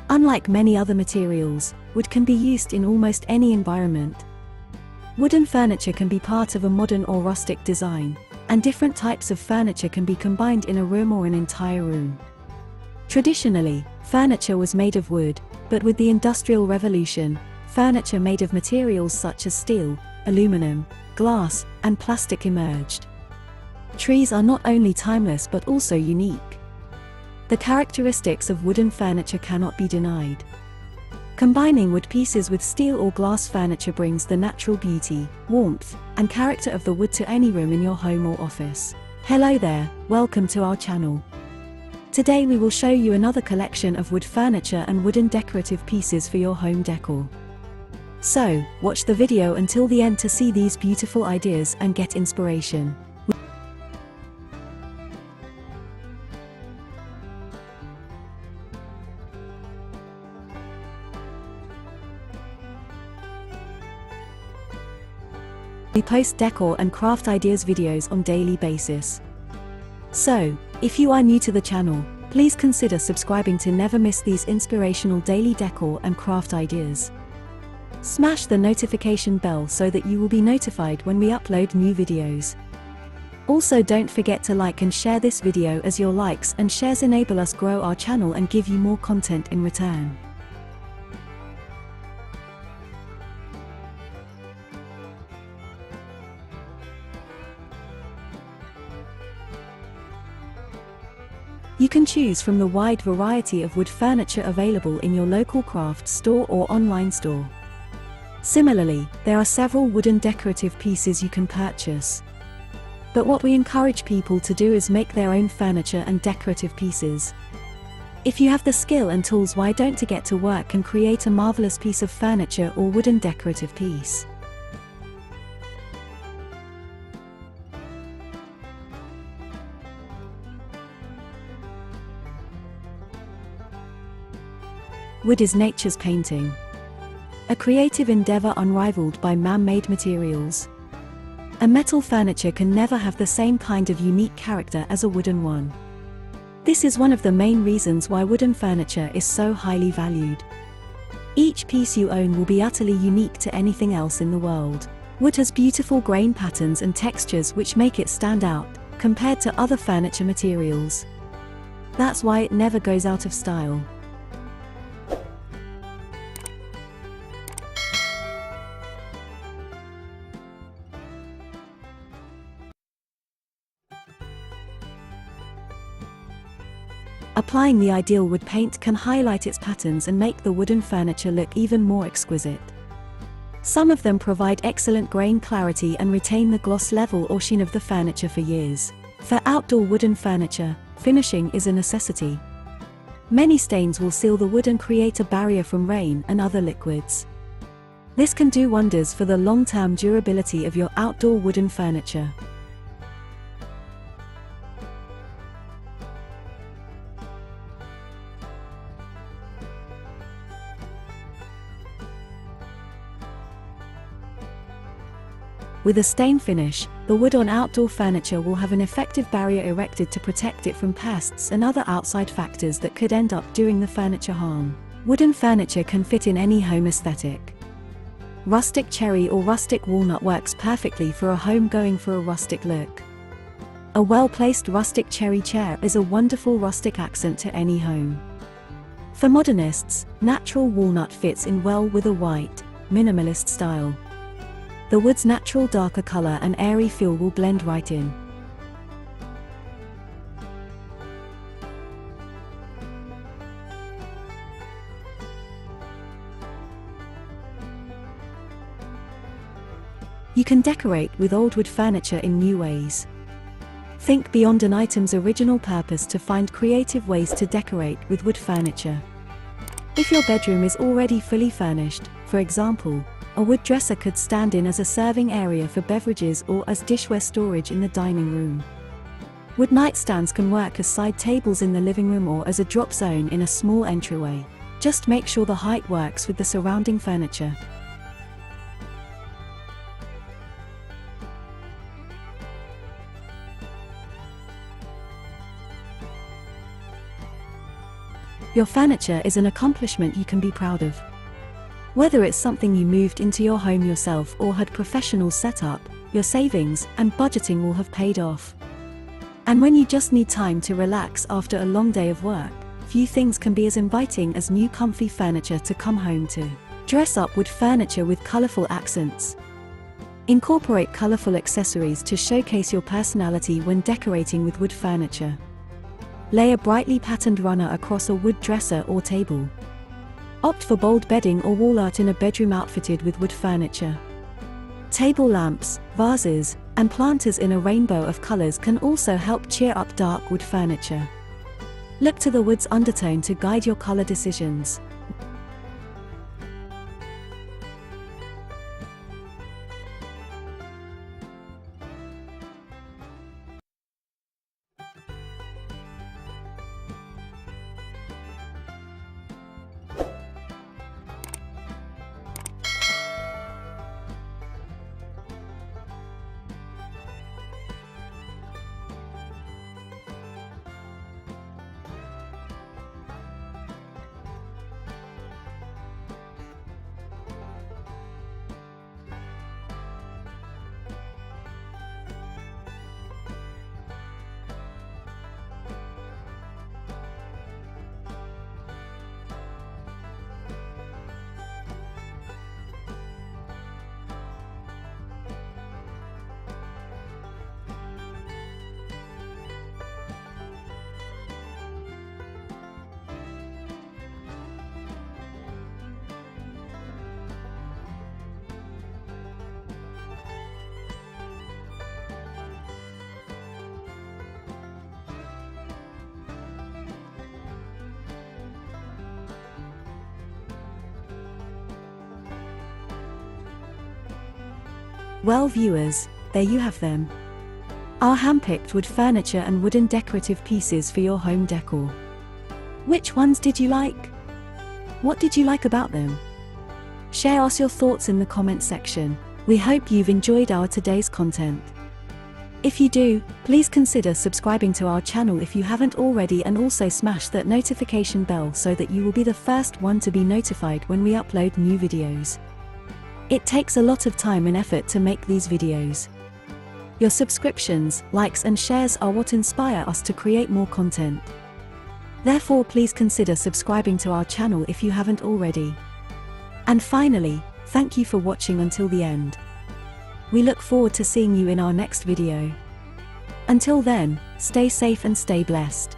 Unlike many other materials, wood can be used in almost any environment. Wooden furniture can be part of a modern or rustic design, and different types of furniture can be combined in a room or an entire room. Traditionally, furniture was made of wood, but with the Industrial Revolution, furniture made of materials such as steel, aluminum, glass, and plastic emerged. Trees are not only timeless but also unique. The characteristics of wooden furniture cannot be denied. Combining wood pieces with steel or glass furniture brings the natural beauty, warmth, and character of the wood to any room in your home or office. Hello there, welcome to our channel. Today we will show you another collection of wood furniture and wooden decorative pieces for your home decor. So, watch the video until the end to see these beautiful ideas and get inspiration. We post decor and craft ideas videos on daily basis. So, if you are new to the channel, please consider subscribing to never miss these inspirational daily decor and craft ideas. Smash the notification bell so that you will be notified when we upload new videos. Also, don't forget to like and share this video, as your likes and shares enable us grow our channel and give you more content in return. You can choose from the wide variety of wood furniture available in your local craft store or online store. Similarly, there are several wooden decorative pieces you can purchase. But what we encourage people to do is make their own furniture and decorative pieces. If you have the skill and tools, why don't you get to work and create a marvelous piece of furniture or wooden decorative piece? Wood is nature's painting. A creative endeavor unrivaled by man-made materials. A metal furniture can never have the same kind of unique character as a wooden one. This is one of the main reasons why wooden furniture is so highly valued. Each piece you own will be utterly unique to anything else in the world. Wood has beautiful grain patterns and textures which make it stand out, compared to other furniture materials. That's why it never goes out of style. Applying the ideal wood paint can highlight its patterns and make the wooden furniture look even more exquisite. Some of them provide excellent grain clarity and retain the gloss level or sheen of the furniture for years. For outdoor wooden furniture, finishing is a necessity. Many stains will seal the wood and create a barrier from rain and other liquids. This can do wonders for the long-term durability of your outdoor wooden furniture. With a stain finish, the wood on outdoor furniture will have an effective barrier erected to protect it from pests and other outside factors that could end up doing the furniture harm. Wooden furniture can fit in any home aesthetic. Rustic cherry or rustic walnut works perfectly for a home going for a rustic look. A well-placed rustic cherry chair is a wonderful rustic accent to any home. For modernists, natural walnut fits in well with a white, minimalist style. The wood's natural darker color and airy feel will blend right in. You can decorate with old wood furniture in new ways. Think beyond an item's original purpose to find creative ways to decorate with wood furniture. If your bedroom is already fully furnished, for example, a wood dresser could stand in as a serving area for beverages or as dishware storage in the dining room. Wood nightstands can work as side tables in the living room or as a drop zone in a small entryway. Just make sure the height works with the surrounding furniture. Your furniture is an accomplishment you can be proud of. Whether it's something you moved into your home yourself or had professionals set up, your savings and budgeting will have paid off. And when you just need time to relax after a long day of work, few things can be as inviting as new comfy furniture to come home to. Dress up wood furniture with colorful accents. Incorporate colorful accessories to showcase your personality when decorating with wood furniture. Lay a brightly patterned runner across a wood dresser or table. Opt for bold bedding or wall art in a bedroom outfitted with wood furniture. Table lamps, vases, and planters in a rainbow of colors can also help cheer up dark wood furniture. Look to the wood's undertone to guide your color decisions. Well viewers, there you have them. Our handpicked wood furniture and wooden decorative pieces for your home decor. Which ones did you like? What did you like about them? Share us your thoughts in the comment section. We hope you've enjoyed our today's content. If you do, please consider subscribing to our channel if you haven't already, and also smash that notification bell so that you will be the first one to be notified when we upload new videos. It takes a lot of time and effort to make these videos. Your subscriptions, likes and shares are what inspire us to create more content. Therefore, please consider subscribing to our channel if you haven't already. And finally, thank you for watching until the end. We look forward to seeing you in our next video. Until then, stay safe and stay blessed.